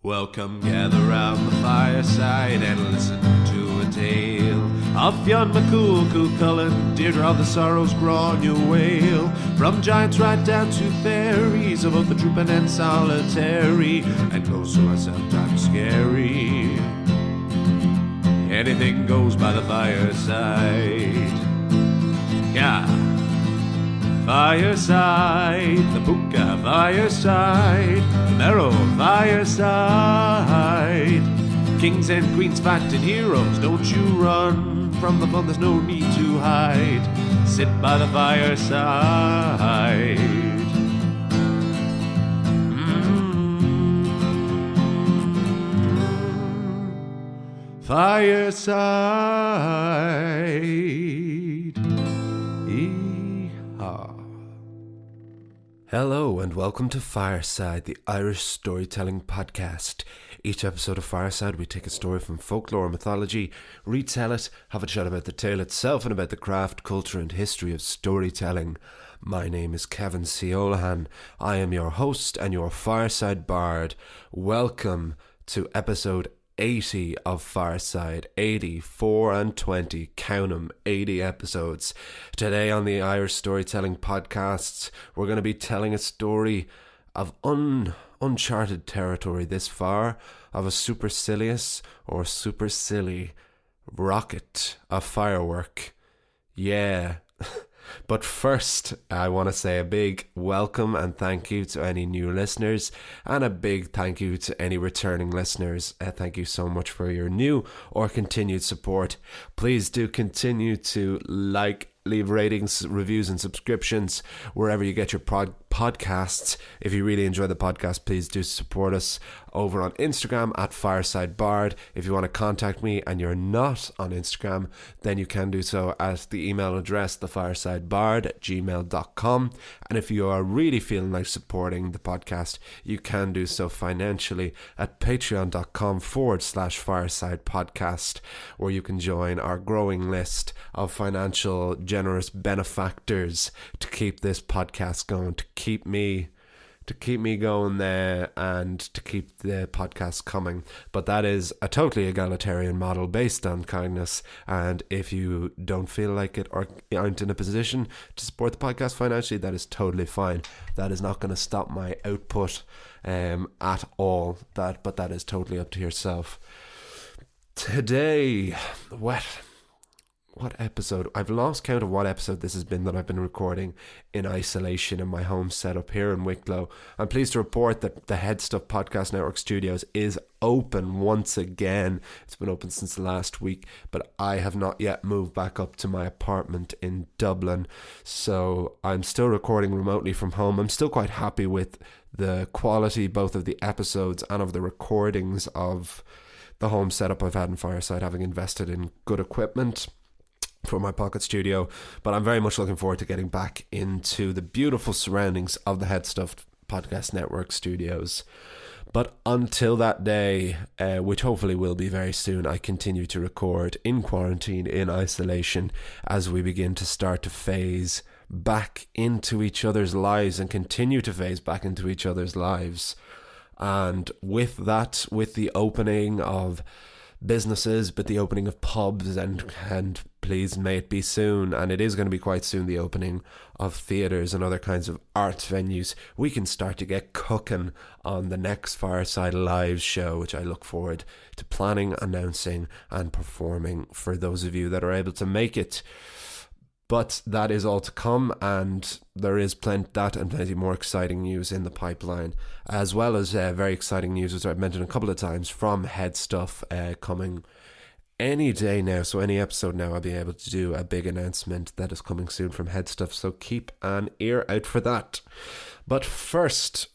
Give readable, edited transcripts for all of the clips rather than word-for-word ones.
Welcome, gather round the fireside and listen to a tale of Fionn McCool, Cullen, Deirdre of the Sorrows, Grainne Whale. From giants right down to fairies, of both the drooping and solitary, and those who are sometimes scary. Anything goes by the fireside. Yeah. Fireside, the Puka fireside, the Merrow fireside. Kings and queens fighting heroes, don't you run from the fun, there's no need to hide. Sit by the fireside. Fireside. Hello and welcome to Fireside, the Irish storytelling podcast. Each episode of Fireside, we take a story from folklore or mythology, retell it, have a chat about the tale itself and about the craft, culture and history of storytelling. My name is Kevin C. O'Lahan. I am your host and your Fireside Bard. Welcome to episode 80 of Fireside. 84 and 20, count 'em, 80 episodes. Today on the Irish Storytelling Podcasts, we're going to be telling a story of uncharted territory this far, of a supercilious or super silly rocket, a firework. Yeah. But first, I want to say a big welcome and thank you to any new listeners, and a big thank you to any returning listeners. Thank you so much for your new or continued support. Please do continue to leave ratings, reviews and subscriptions wherever you get your podcasts. If you really enjoy the podcast, please do support us over on Instagram at Fireside Bard. If you want to contact me and you're not on Instagram, then you can do so at the email address thefiresidebard@gmail.com. And if you are really feeling like supporting the podcast, you can do so financially at patreon.com/Fireside Podcast, where you can join our growing list of financial generous benefactors to keep this podcast going, to keep me going there and to keep the podcast coming. But that is a totally egalitarian model based on kindness, and if you don't feel like it or aren't in a position to support the podcast financially, that is totally fine. That is not going to stop my output at all, but that is totally up to yourself. Today, what episode? I've lost count of what episode this has been that I've been recording in isolation in my home setup here in Wicklow. I'm pleased to report that the Head Stuff Podcast Network Studios is open once again. It's been open since last week, but I have not yet moved back up to my apartment in Dublin, so I'm still recording remotely from home. I'm still quite happy with the quality both of the episodes and of the recordings of the home setup I've had in Fireside, having invested in good equipment for my pocket studio. But I'm very much looking forward to getting back into the beautiful surroundings of the Head Stuff Podcast Network studios. But until that day, which hopefully will be very soon, I continue to record in quarantine, in isolation, as we begin to start to phase back into each other's lives and continue to phase back into each other's lives. And with that, with the opening of businesses, but the opening of pubs and please may it be soon, and it is going to be quite soon, the opening of theatres and other kinds of arts venues, we can start to get cooking on the next Fireside Live show, which I look forward to planning, announcing and performing for those of you that are able to make it. But that is all to come, and there is plenty more exciting news in the pipeline, as well as very exciting news, as I've mentioned a couple of times, from Head Stuff coming any day now. So any episode now, I'll be able to do a big announcement that is coming soon from Head Stuff, so keep an ear out for that. But first,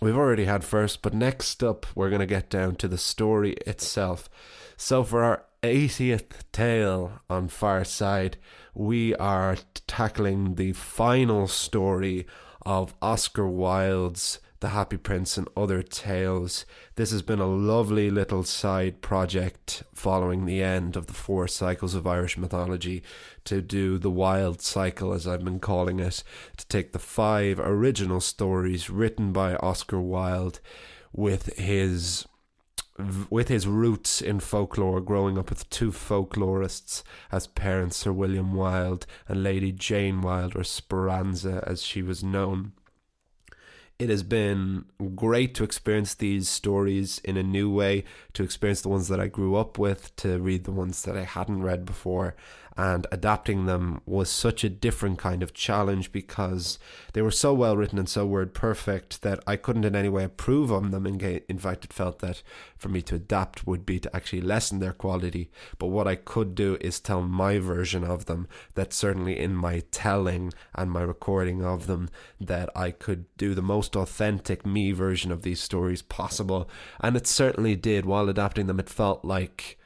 we've already had first, but next up, we're going to get down to the story itself. So for our 80th tale on Fireside, we are tackling the final story of Oscar Wilde's The Happy Prince and Other Tales. This has been a lovely little side project following the end of the 4 cycles of Irish mythology to do the Wilde cycle, as I've been calling it, to take the 5 original stories written by Oscar Wilde with his roots in folklore, growing up with two folklorists as parents, Sir William Wilde and Lady Jane Wilde, or Speranza as she was known. It has been great to experience these stories in a new way, to experience the ones that I grew up with, to read the ones that I hadn't read before, and adapting them was such a different kind of challenge because they were so well written and so word perfect that I couldn't in any way approve of them. In fact, it felt that for me to adapt would be to actually lessen their quality. But what I could do is tell my version of them, that certainly in my telling and my recording of them, that I could do the most authentic me version of these stories possible. And it certainly did. While adapting them, it felt like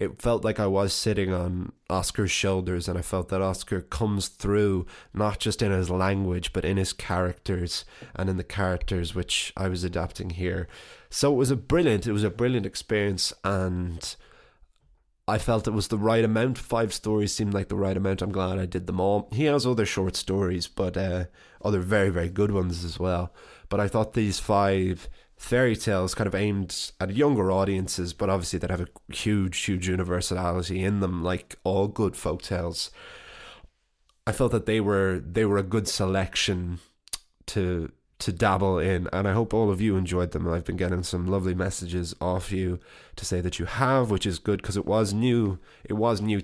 I was sitting on Oscar's shoulders, and I felt that Oscar comes through not just in his language but in his characters and in the characters which I was adapting here. So it was a brilliant experience, and I felt it was the right amount. 5 stories seemed like the right amount. I'm glad I did them all. He has other short stories, but other very, very good ones as well. But I thought these 5 fairy tales kind of aimed at younger audiences, but obviously that have a huge universality in them, like all good folk tales. I felt that they were a good selection to dabble in, and I hope all of you enjoyed them. I've been getting some lovely messages off you to say that you have, which is good because it was new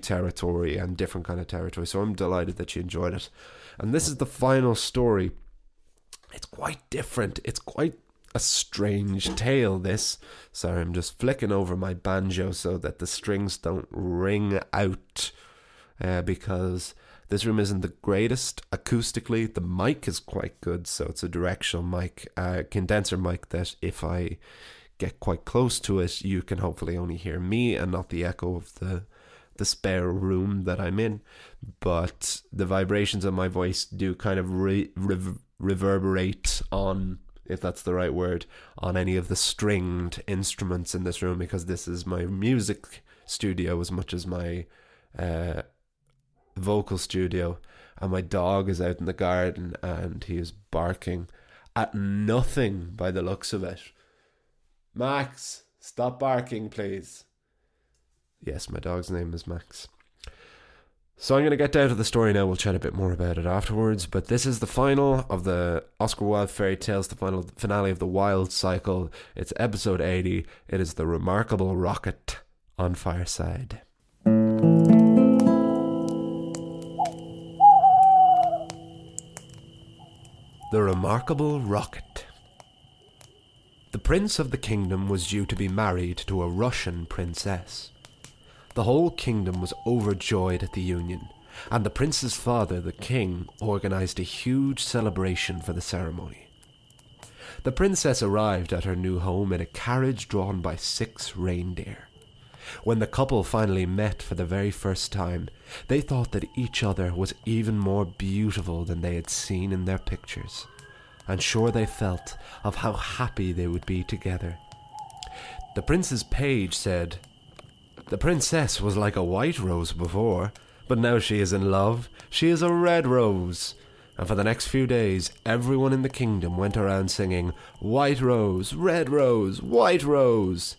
territory and different kind of territory, so I'm delighted that you enjoyed it. And this is the final story. It's quite different. It's quite a strange tale, this. Sorry, I'm just flicking over my banjo so that the strings don't ring out, because this room isn't the greatest acoustically. The mic is quite good, so it's a directional mic, condenser mic, that if I get quite close to it, you can hopefully only hear me and not the echo of the spare room that I'm in. But the vibrations of my voice do kind of reverberate on, if that's the right word, on any of the stringed instruments in this room, because this is my music studio as much as my vocal studio. And my dog is out in the garden and he is barking at nothing by the looks of it. Max, stop barking, please. Yes, my dog's name is Max. So I'm going to get down to the story now. We'll chat a bit more about it afterwards. But this is the final of the Oscar Wilde fairy tales, the finale of the Wilde cycle. It's episode 80. It is The Remarkable Rocket on Fireside. The Remarkable Rocket. The prince of the kingdom was due to be married to a Russian princess. The whole kingdom was overjoyed at the union, and the prince's father, the king, organised a huge celebration for the ceremony. The princess arrived at her new home in a carriage drawn by 6 reindeer. When the couple finally met for the very first time, they thought that each other was even more beautiful than they had seen in their pictures, and sure they felt of how happy they would be together. The prince's page said, "The princess was like a white rose before, but now she is in love. She is a red rose." And for the next few days, everyone in the kingdom went around singing, "White rose, red rose, white rose."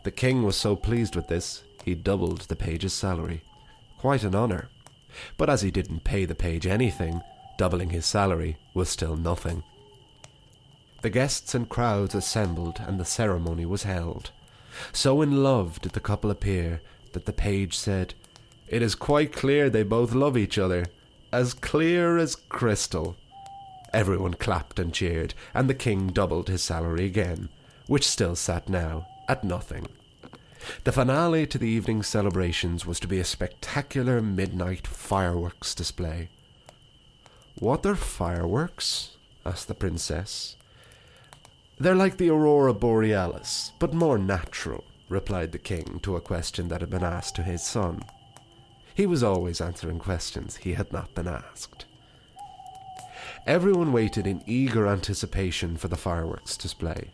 The king was so pleased with this, he doubled the page's salary. Quite an honour. But as he didn't pay the page anything, doubling his salary was still nothing. The guests and crowds assembled and the ceremony was held. So in love did the couple appear that the page said, "It is quite clear they both love each other, as clear as crystal." Everyone clapped and cheered, and the king doubled his salary again, which still sat now at nothing. The finale to the evening's celebrations was to be a spectacular midnight fireworks display. "What are fireworks?" asked the princess. "They're like the aurora borealis, but more natural," replied the king to a question that had been asked to his son. He was always answering questions he had not been asked. Everyone waited in eager anticipation for the fireworks display.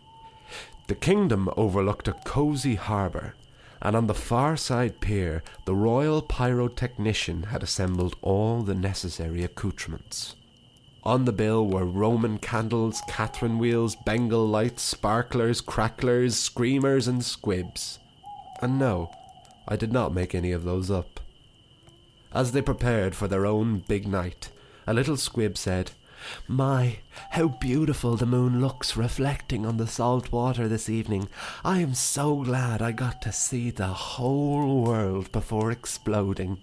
The kingdom overlooked a cosy harbour, and on the far side pier the royal pyrotechnician had assembled all the necessary accoutrements. On the bill were Roman candles, Catherine wheels, Bengal lights, sparklers, cracklers, screamers and squibs. And no, I did not make any of those up. As they prepared for their own big night, a little squib said, "My, how beautiful the moon looks reflecting on the salt water this evening. I am so glad I got to see the whole world before exploding."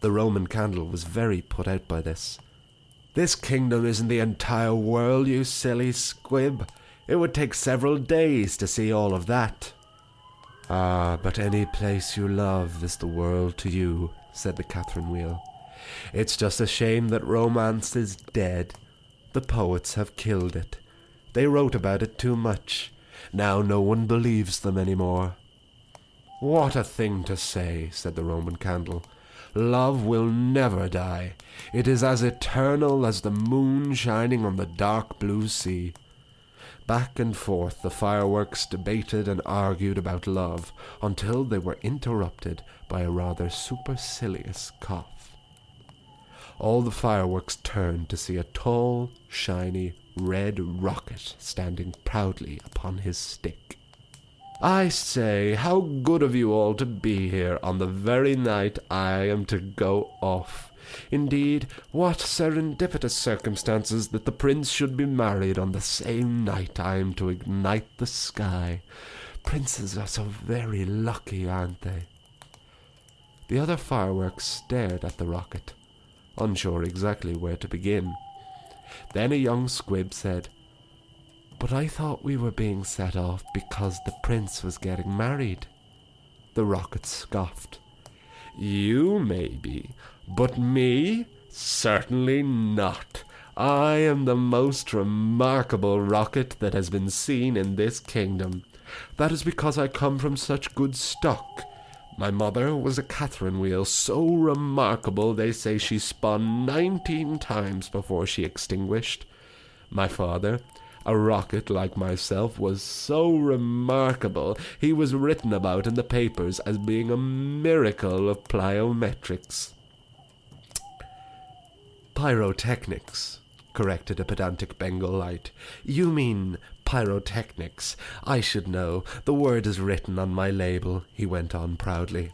The Roman candle was very put out by this. "This kingdom isn't the entire world, you silly squib. It would take several days to see all of that." "Ah, but any place you love is the world to you," said the Catherine wheel. "It's just a shame that romance is dead. The poets have killed it. They wrote about it too much. Now no one believes them anymore." "What a thing to say," said the Roman candle. "Love will never die. It is as eternal as the moon shining on the dark blue sea." Back and forth the fireworks debated and argued about love until they were interrupted by a rather supercilious cough. All the fireworks turned to see a tall, shiny, red rocket standing proudly upon his stick. "I say, how good of you all to be here on the very night I am to go off. Indeed, what serendipitous circumstances that the prince should be married on the same night I am to ignite the sky. Princes are so very lucky, aren't they?" The other fireworks stared at the rocket, unsure exactly where to begin. Then a young squib said, "But I thought we were being set off because the prince was getting married." The rocket scoffed. "You may be, but me? Certainly not. I am the most remarkable rocket that has been seen in this kingdom. That is because I come from such good stock. My mother was a Catherine wheel, so remarkable they say she spun 19 times before she extinguished. My father, a rocket like myself, was so remarkable he was written about in the papers as being a miracle of plyometrics." "Pyrotechnics," corrected a pedantic Bengal light. "You mean pyrotechnics. I should know. The word is written on my label," he went on proudly.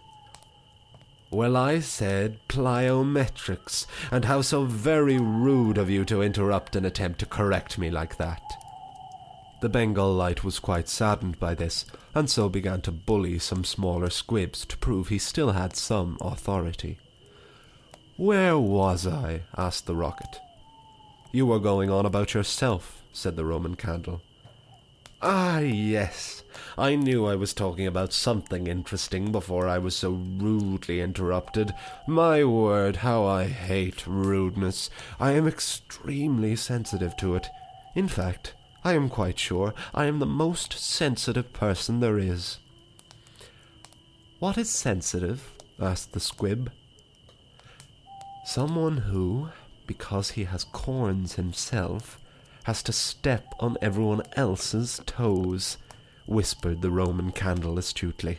"Well, I said plyometrics, and how so very rude of you to interrupt and attempt to correct me like that." The Bengal light was quite saddened by this, and so began to bully some smaller squibs to prove he still had some authority. "Where was I?" asked the rocket. "You were going on about yourself," said the Roman candle. "Ah, yes. I knew I was talking about something interesting before I was so rudely interrupted. My word, how I hate rudeness. I am extremely sensitive to it. In fact, I am quite sure I am the most sensitive person there is." "What is sensitive?" asked the squib. "Someone who, because he has corns himself, has to step on everyone else's toes," whispered the Roman candle astutely.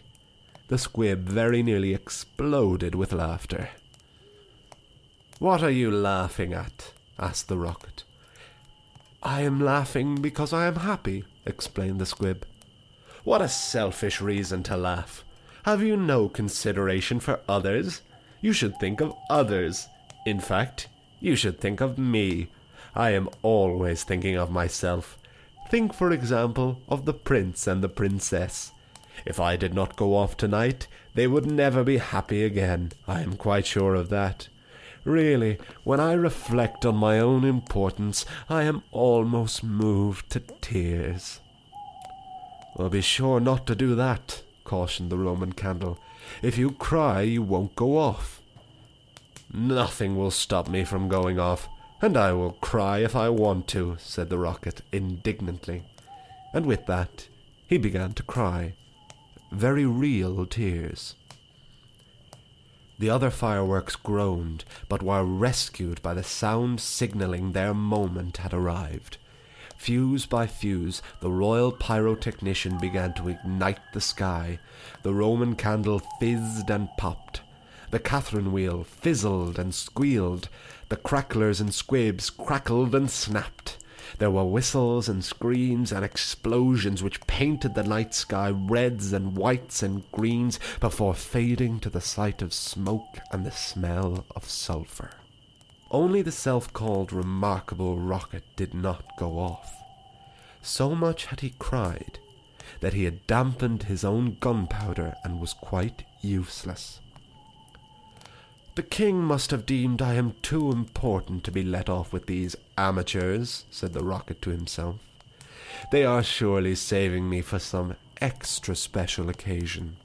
The squib very nearly exploded with laughter. "What are you laughing at?" asked the rocket. "I am laughing because I am happy," explained the squib. "What a selfish reason to laugh. Have you no consideration for others? You should think of others. In fact, you should think of me. I am always thinking of myself. Think, for example, of the prince and the princess. If I did not go off tonight, they would never be happy again. I am quite sure of that. Really, when I reflect on my own importance, I am almost moved to tears." "Well, be sure not to do that," cautioned the Roman candle. "If you cry, you won't go off." "Nothing will stop me from going off, and I will cry if I want to," said the rocket indignantly. And with that, he began to cry. Very real tears. The other fireworks groaned, but were rescued by the sound signalling their moment had arrived. Fuse by fuse, the royal pyrotechnician began to ignite the sky. The Roman candle fizzed and popped. The Catherine wheel fizzled and squealed. The cracklers and squibs crackled and snapped. There were whistles and screams and explosions which painted the night sky reds and whites and greens before fading to the sight of smoke and the smell of sulphur. Only the self-called remarkable rocket did not go off. So much had he cried that he had dampened his own gunpowder and was quite useless. The king must have deemed I am too important to be let off with these amateurs, said the rocket to himself. They are surely saving me for some extra special occasion.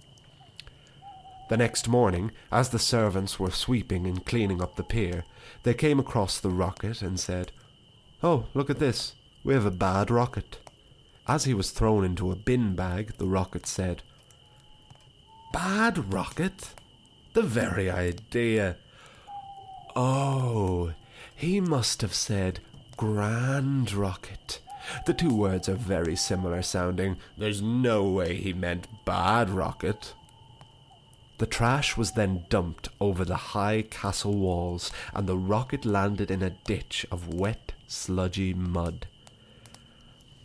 The next morning, as the servants were sweeping and cleaning up the pier, they came across the rocket and said, "Oh, look at this. We have a bad rocket." As he was thrown into a bin bag, the rocket said, "Bad rocket? The very idea. Oh, he must have said grand rocket. The two words are very similar sounding. There's no way he meant bad rocket." The trash was then dumped over the high castle walls, and the rocket landed in a ditch of wet, sludgy mud.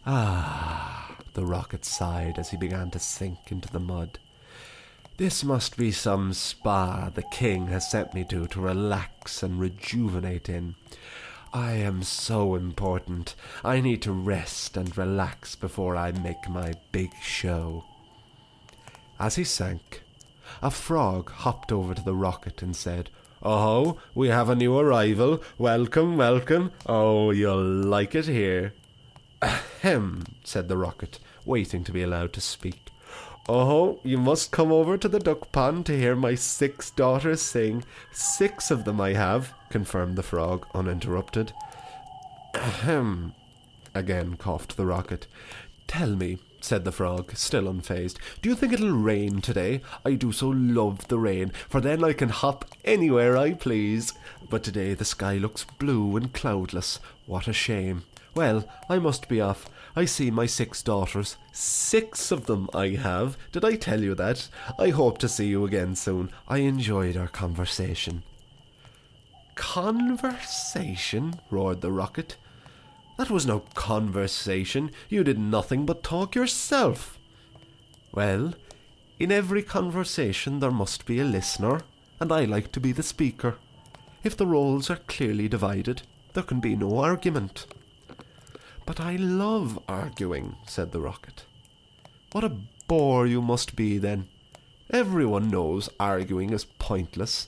"Ah," the rocket sighed as he began to sink into the mud. "This must be some spa the king has sent me to relax and rejuvenate in. I am so important. I need to rest and relax before I make my big show." As he sank, a frog hopped over to the rocket and said, "Oh, we have a new arrival. Welcome, welcome. Oh, you'll like it here." "Ahem," said the rocket, waiting to be allowed to speak. "Oh, you must come over to the duck pond to hear my 6 daughters sing. 6 of them I have," confirmed the frog, uninterrupted. "Ahem," again coughed the rocket. "Tell me," said the frog, still unfazed, "do you think it'll rain today? I do so love the rain, for then I can hop anywhere I please. But today the sky looks blue and cloudless. What a shame. Well, I must be off. I see my 6 daughters. 6 of them I have. Did I tell you that? I hope to see you again soon. I enjoyed our conversation." "Conversation?" roared the rocket. "That was no conversation. You did nothing but talk yourself." "Well, in every conversation there must be a listener, and I like to be the speaker. If the roles are clearly divided, there can be no argument." "But I love arguing," said the rocket. "What a bore you must be, then. Everyone knows arguing is pointless.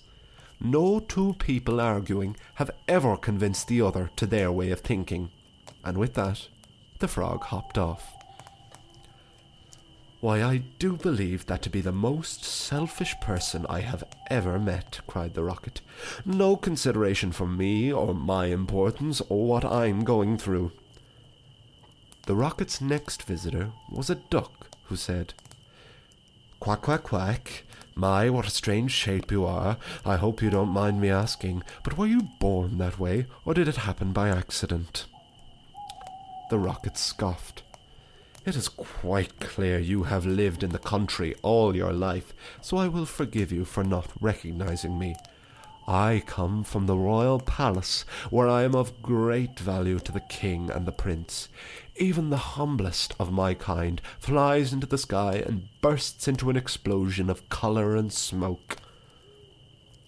No two people arguing have ever convinced the other to their way of thinking." And with that, the frog hopped off. "Why, I do believe that to be the most selfish person I have ever met," cried the rocket. "No consideration for me or my importance or what I'm going through." The rocket's next visitor was a duck, who said, "Quack, quack, quack. My, what a strange shape you are. I hope you don't mind me asking, but were you born that way, or did it happen by accident?" The rocket scoffed. "It is quite clear you have lived in the country all your life, so I will forgive you for not recognizing me. I come from the royal palace, where I am of great value to the king and the prince. Even the humblest of my kind flies into the sky and bursts into an explosion of colour and smoke."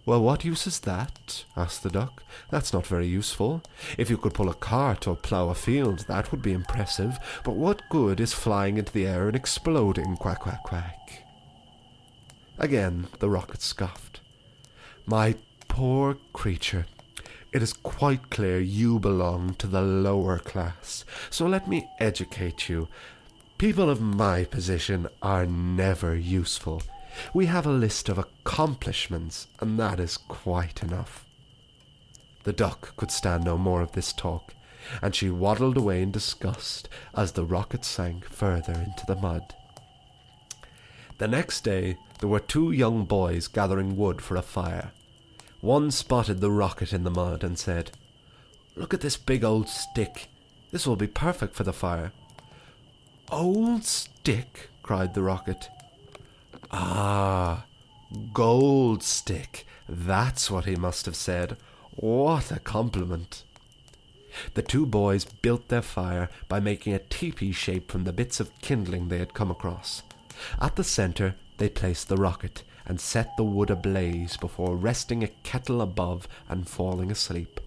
"Well, what use is that?" asked the duck. "That's not very useful. If you could pull a cart or plough a field, that would be impressive. But what good is flying into the air and exploding? Quack, quack, quack." Again the rocket scoffed. "My poor creature, it is quite clear you belong to the lower class, so let me educate you. People of my position are never useful. We have a list of accomplishments, and that is quite enough." The duck could stand no more of this talk, and she waddled away in disgust as the rocket sank further into the mud. The next day there were 2 young boys gathering wood for a fire. One spotted the rocket in the mud and said, "Look at this big old stick. This will be perfect for the fire." "Old stick?" cried the rocket. "Ah, gold stick. That's what he must have said. What a compliment. The two boys built their fire by making a teepee shape from the bits of kindling they had come across. At the centre, they placed the rocket and set the wood ablaze before resting a kettle above and falling asleep.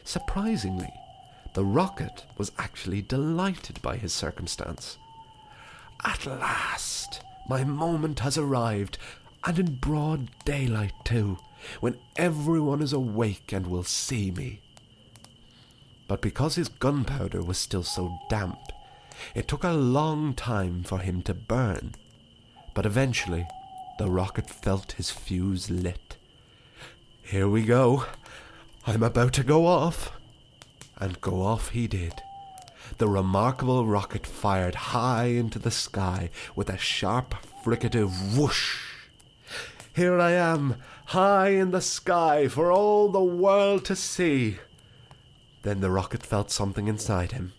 Surprisingly, the rocket was actually delighted by his circumstance. At last, my moment has arrived, and in broad daylight too, when everyone is awake and will see me. But because his gunpowder was still so damp, it took a long time for him to burn. But eventually, the rocket felt his fuse lit. Here we go. I'm about to go off. And go off he did. The remarkable rocket fired high into the sky with a sharp, fricative whoosh. Here I am, high in the sky for all the world to see. Then the rocket felt something inside him.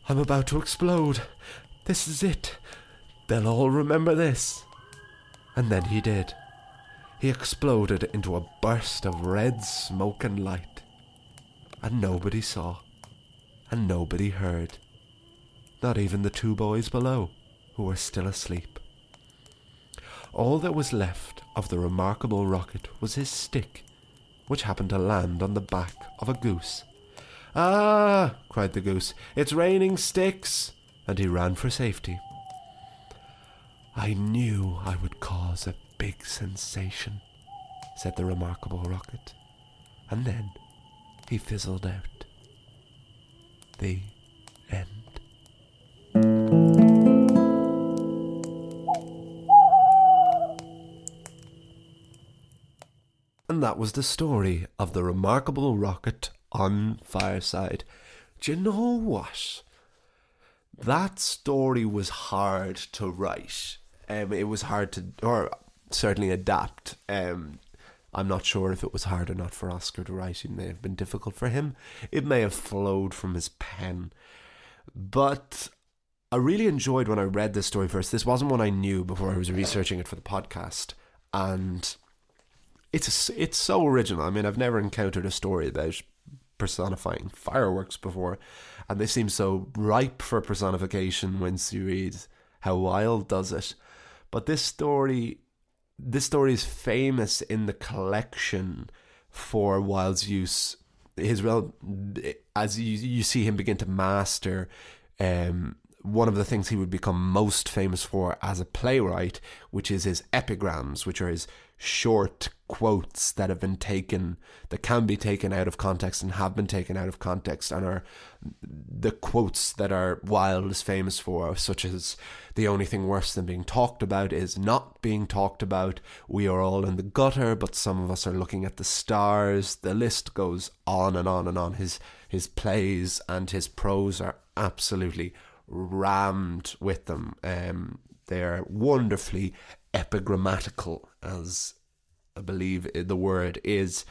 I'm about to explode. This is it. They'll all remember this. And then he did. He exploded into a burst of red smoke and light. And nobody saw. And nobody heard. Not even the two boys below, who were still asleep. All that was left of the remarkable rocket was his stick, which happened to land on the back of a goose. "Ah!" cried the goose, "it's raining sticks!" And he ran for safety. I knew I would cause a big sensation, said the remarkable rocket. And then he fizzled out. The end. And that was the story of the remarkable rocket on Fireside. Do you know what? That story was hard to write. It was hard to, or certainly adapt. I'm not sure if it was hard or not for Oscar to write. It may have been difficult for him. It may have flowed from his pen. But I really enjoyed when I read this story first. This wasn't one I knew before I was researching it for the podcast. And it's so original. I mean, I've never encountered a story about personifying fireworks before, and they seem so ripe for personification once you read how Wilde does it. But this story is famous in the collection for Wilde's use. As you see him begin to master one of the things he would become most famous for as a playwright, which is his epigrams, which are his short quotes that can be taken out of context and have been taken out of context, and are the quotes that are Wilde is famous for, such as "The only thing worse than being talked about is not being talked about. We are all in the gutter, but some of us are looking at the stars." The list goes on and on and on. His plays and his prose are absolutely rammed with them. They're wonderfully epigrammatical, as I believe the word is.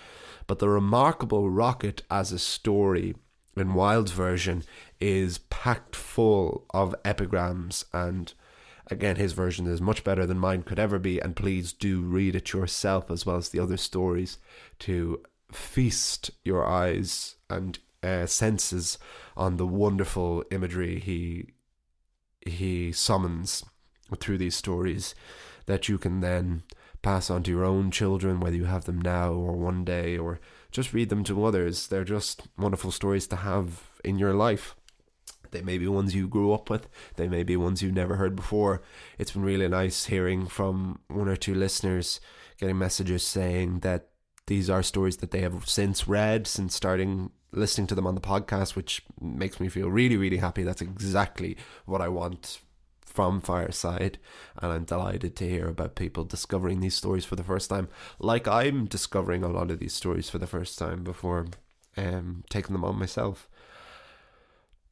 But the remarkable rocket as a story in Wilde's version is packed full of epigrams, and again, his version is much better than mine could ever be, and please do read it yourself as well as the other stories to feast your eyes and senses on the wonderful imagery he summons through these stories, that you can then pass on to your own children, whether you have them now or one day, or just read them to others. They're just wonderful stories to have in your life. They may be ones you grew up with, they may be ones you've never heard before. It's been really nice hearing from one or two listeners, getting messages saying that these are stories that they have since read, since starting listening to them on the podcast, which makes me feel really, really happy. That's exactly what I want from Fireside, and I'm delighted to hear about people discovering these stories for the first time, like I'm discovering a lot of these stories for the first time before taking them on myself.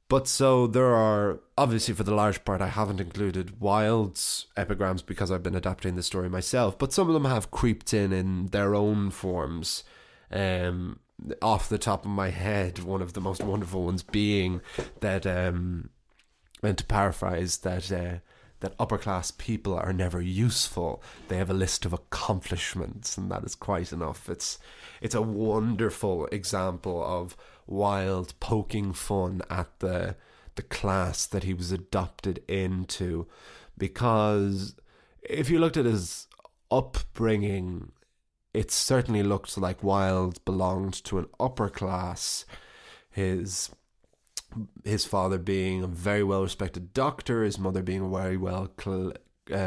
But so there are, obviously for the large part, I haven't included Wilde's epigrams because I've been adapting the story myself, but some of them have creeped in their own forms. Off the top of my head, one of the most wonderful ones being that, and to paraphrase, that that upper class people are never useful. They have a list of accomplishments, and that is quite enough. It's a wonderful example of Wilde poking fun at the class that he was adopted into, because if you looked at his upbringing, it certainly looked like Wilde belonged to an upper class. His father being a very well respected doctor, his mother being a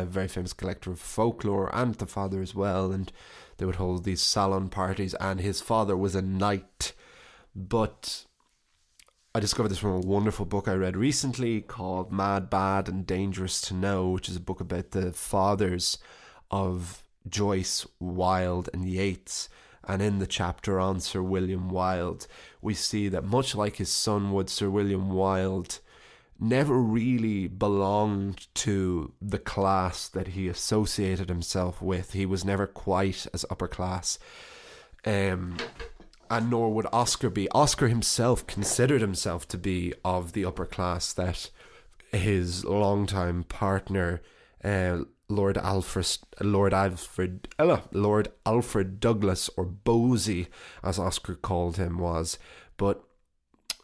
very famous collector of folklore, and the father as well, and they would hold these salon parties, and his father was a knight. But I discovered this from a wonderful book I read recently called Mad, Bad and Dangerous to Know, which is a book about the fathers of Joyce, Wilde and Yeats. And in the chapter on Sir William Wilde, we see that much like his son would, Sir William Wilde never really belonged to the class that he associated himself with. He was never quite as upper class. And nor would Oscar be. Oscar himself considered himself to be of the upper class that his longtime partner, Lord Alfred Douglas, or Bosie, as Oscar called him, was. But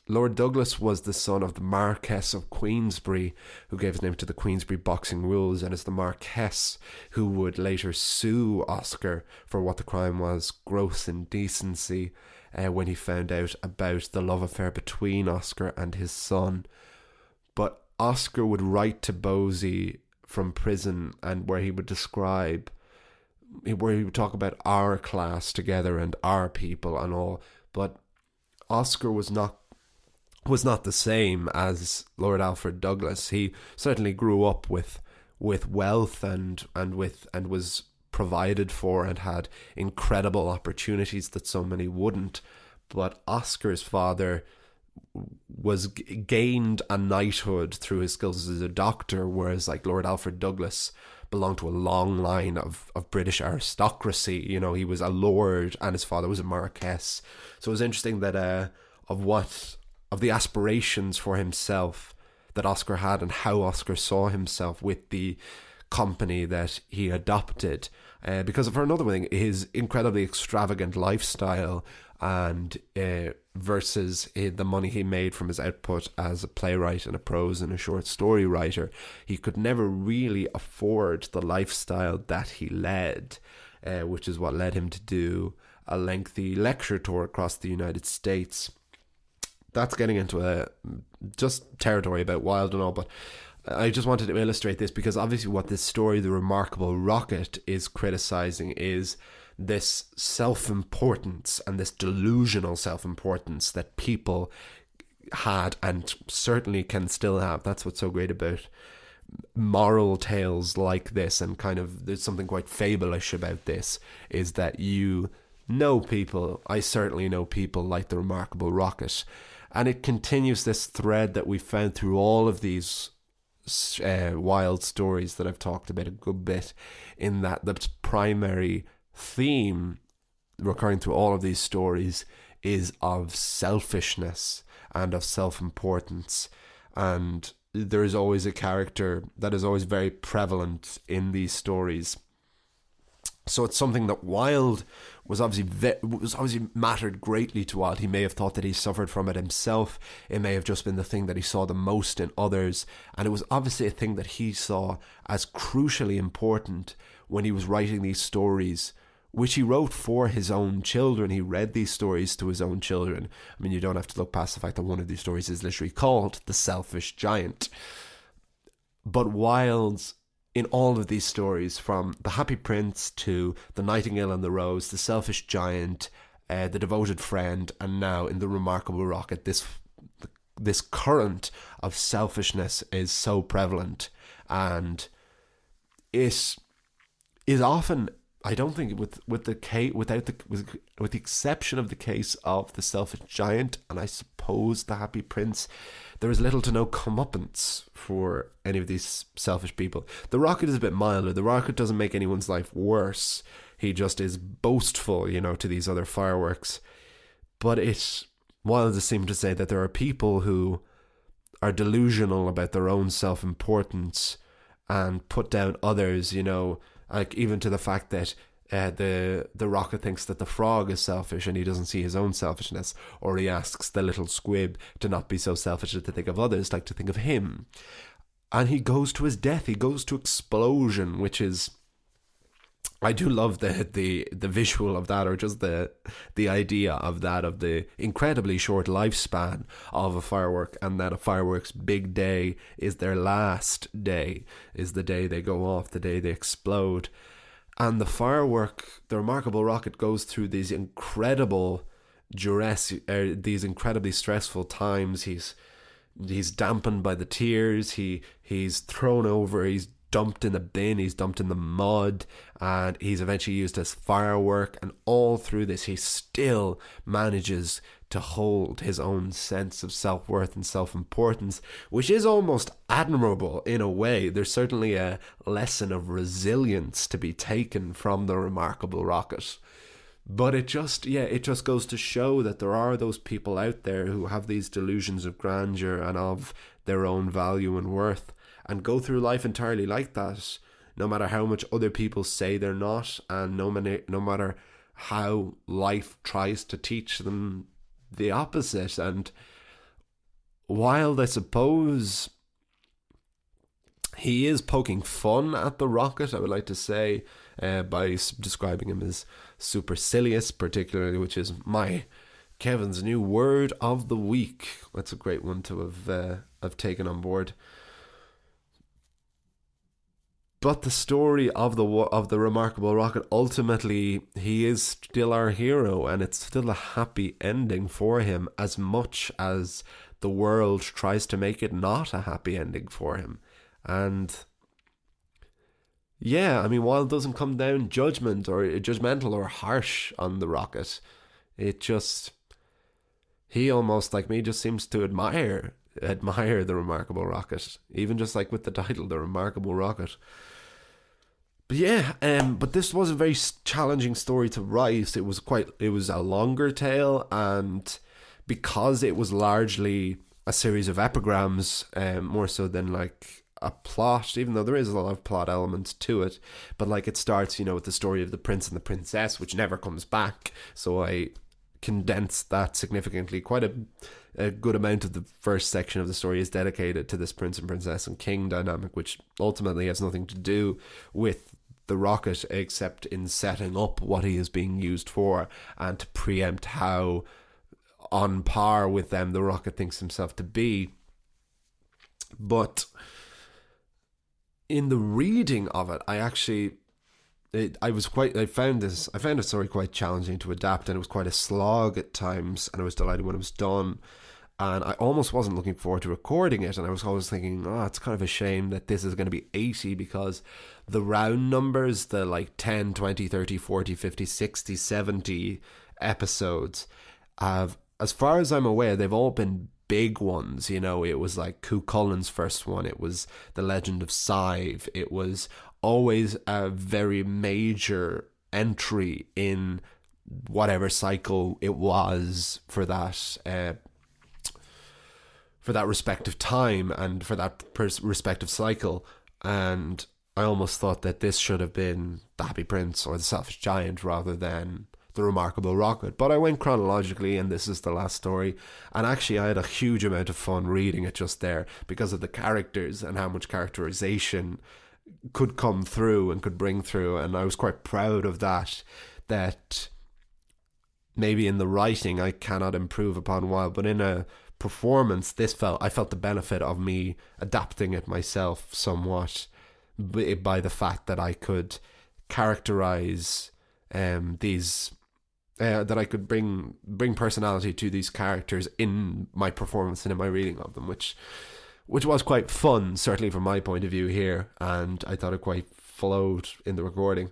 Lord Douglas was the son of the Marquess of Queensberry, who gave his name to the Queensberry boxing rules, and is the Marquess who would later sue Oscar for what the crime was, gross indecency, when he found out about the love affair between Oscar and his son. But Oscar would write to Bosie from prison, and where he would talk about our class together and our people and all. But Oscar was not the same as Lord Alfred Douglas. He certainly grew up with wealth and was provided for and had incredible opportunities that so many wouldn't. But Oscar's father gained a knighthood through his skills as a doctor, whereas like Lord Alfred Douglas belonged to a long line of British aristocracy. You know, he was a lord and his father was a marquess. So it was interesting that of the aspirations for himself that Oscar had, and how Oscar saw himself with the company that he adopted, because for another thing, his incredibly extravagant lifestyle and versus the money he made from his output as a playwright and a prose and a short story writer. He could never really afford the lifestyle that he led, which is what led him to do a lengthy lecture tour across the United States. That's getting into a just territory about Wilde and all, but I just wanted to illustrate this because obviously what this story, The Remarkable Rocket, is criticizing is this self-importance and this delusional self-importance that people had and certainly can still have. That's what's so great about moral tales like this, and kind of there's something quite fableish about this, is that you know people, I certainly know people like The Remarkable Rocket, and it continues this thread that we found through all of these Wilde stories that I've talked about a good bit, in that the primary theme recurring through all of these stories is of selfishness and of self-importance, and there is always a character that is always very prevalent in these stories. So it's something that Wilde was obviously mattered greatly to Wilde. He may have thought that he suffered from it himself. It may have just been the thing that he saw the most in others, and it was obviously a thing that he saw as crucially important when he was writing these stories, which he wrote for his own children. He read these stories to his own children. I mean, you don't have to look past the fact that one of these stories is literally called The Selfish Giant. But Wilde's, in all of these stories, from The Happy Prince to The Nightingale and the Rose, The Selfish Giant, The Devoted Friend, and now in The Remarkable Rocket, this current of selfishness is so prevalent, and it is often, I don't think, with the exception of the case of The Selfish Giant and I suppose The Happy Prince, there is little to no comeuppance for any of these selfish people. The Rocket is a bit milder. The Rocket doesn't make anyone's life worse. He just is boastful, to these other fireworks. But Wilde does seem to say that there are people who are delusional about their own self-importance and put down others, you know, like even to the fact that the Rocket thinks that the frog is selfish and he doesn't see his own selfishness, or he asks the little squib to not be so selfish as to think of others, like to think of him. And he goes to his death, he goes to explosion, which is, I do love the visual of that, or just the idea of that, of the incredibly short lifespan of a firework, and that a fireworks big day is their last day, is the day they go off, the day they explode. And the remarkable rocket, goes through these incredible duress, these incredibly stressful times. He's dampened by the tears. He's thrown over. He's dumped in the bin. He's dumped in the mud, and he's eventually used as firework. And all through this, he still manages to hold his own sense of self-worth and self-importance, which is almost admirable in a way. There's certainly a lesson of resilience to be taken from the remarkable rocket. But it just goes to show that there are those people out there who have these delusions of grandeur and of their own value and worth, and go through life entirely like that, no matter how much other people say they're not, and no matter how life tries to teach them the opposite. And while I suppose he is poking fun at the rocket, I would like to say, by describing him as supercilious, particularly, which is Kevin's new word of the week. That's a great one to have taken on board. But the story of the remarkable rocket, ultimately, he is still our hero, and it's still a happy ending for him, as much as the world tries to make it not a happy ending for him. And yeah, I mean, while it doesn't come down judgmental or harsh on the rocket, he almost, like me, just seems to admire the remarkable rocket, even just like with the title, The Remarkable Rocket. But yeah, but this was a very challenging story to write. It was a longer tale, and because it was largely a series of epigrams, more so than like a plot, even though there is a lot of plot elements to it. But like, it starts, you know, with the story of the prince and the princess, which never comes back. So I condensed that significantly. Quite a good amount of the first section of the story is dedicated to this prince and princess and king dynamic, which ultimately has nothing to do with the rocket, except in setting up what he is being used for, and to preempt how on par with them the rocket thinks himself to be. But in the reading of it, I found the story quite challenging to adapt, and it was quite a slog at times, and I was delighted when it was done. And I almost wasn't looking forward to recording it, and I was always thinking, it's kind of a shame that this is going to be 80, because the round numbers, the like 10, 20, 30, 40, 50, 60, 70 episodes, have, as far as I'm aware, they've all been big ones. You know, it was like Cú Chulain's first one, it was The Legend of Scythe, it was always a very major entry in whatever cycle it was for that respective time and for that respective cycle. And I almost thought that this should have been The Happy Prince or The Selfish Giant rather than The Remarkable Rocket. But I went chronologically, and this is the last story. And actually, I had a huge amount of fun reading it just there, because of the characters and how much characterization could come through and could bring through. And I was quite proud of that maybe in the writing I cannot improve upon but in a performance, I felt the benefit of me adapting it myself somewhat, by the fact that I could characterize these that I could bring personality to these characters in my performance and in my reading of them, which was quite fun, certainly from my point of view here, and I thought it quite flowed in the recording.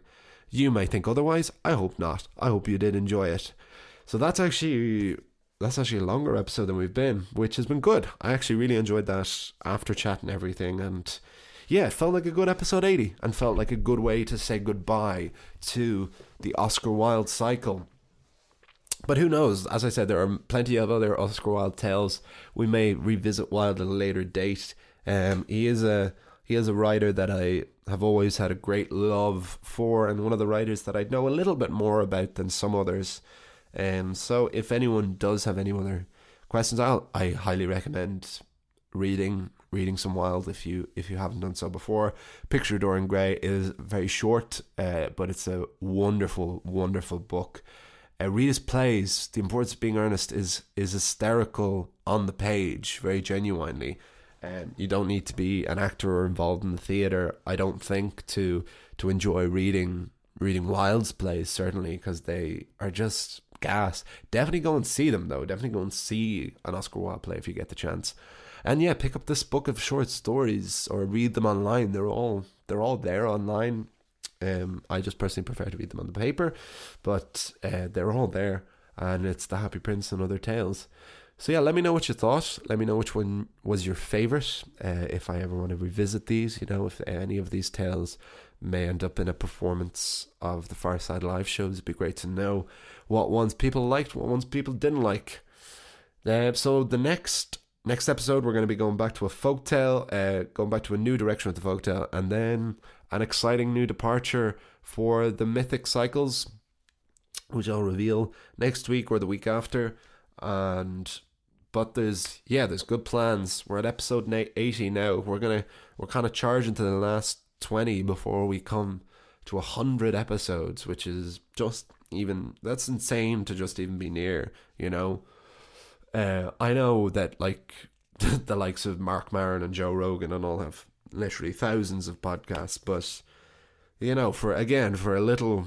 You may think otherwise. I hope not. I hope you did enjoy it. So that's actually a longer episode than we've been, which has been good. I actually really enjoyed that after chat and everything, and yeah, it felt like a good episode 80, and felt like a good way to say goodbye to the Oscar Wilde cycle. But who knows? As I said, there are plenty of other Oscar Wilde tales. We may revisit Wilde at a later date. He is a He is a writer that I have always had a great love for, and one of the writers that I know a little bit more about than some others. So if anyone does have any other questions, I highly recommend reading some Wilde if you haven't done so before. Picture of Dorian Gray is very short, but it's a wonderful, wonderful book. Read his plays. The Importance of Being Earnest is hysterical on the page, very genuinely. You don't need to be an actor or involved in the theatre, I don't think, to enjoy reading Wilde's plays, certainly, because they are just gas. Definitely go and see them, though. Definitely go and see an Oscar Wilde play if you get the chance. And yeah, pick up this book of short stories or read them online. They're all there online. I just personally prefer to read them on the paper, but they're all there, and it's The Happy Prince and Other Tales. So yeah, let me know what you thought. Let me know which one was your favourite. If I ever want to revisit these, if any of these tales may end up in a performance of the Fireside Live shows, it'd be great to know what ones people liked, what ones people didn't like. So the next episode, we're going to be going back to a folktale, going back to a new direction with the folktale, and then an exciting new departure for the mythic cycles, which I'll reveal next week or the week after. But there's good plans. We're at episode 80 now. We're kind of charging to the last 20 before we come to 100 episodes, which is that's insane to just even be near, I know that like the likes of Mark Maron and Joe Rogan and all have literally thousands of podcasts, but for a little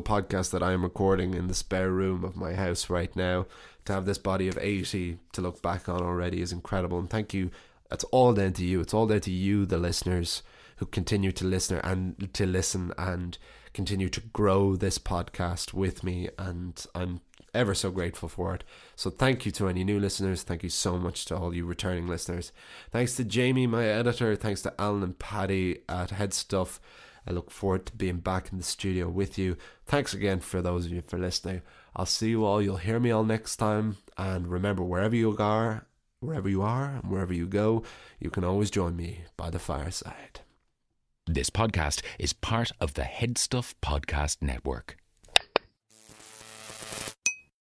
podcast that I am recording in the spare room of my house right now, to have this body of 80 to look back on already is incredible. And thank you. That's all down to you. It's all down to you, the listeners, who continue to listen and continue to grow this podcast with me, and I'm ever so grateful for it. So thank you to any new listeners. Thank you so much to all you returning listeners. Thanks to Jamie, my editor. Thanks to Alan and Paddy at Headstuff. I look forward to being back in the studio with you. Thanks again for those of you for listening. I'll see you all. You'll hear me all next time. And remember, wherever you are and wherever you go, you can always join me by the fireside. This podcast is part of the Headstuff Podcast Network.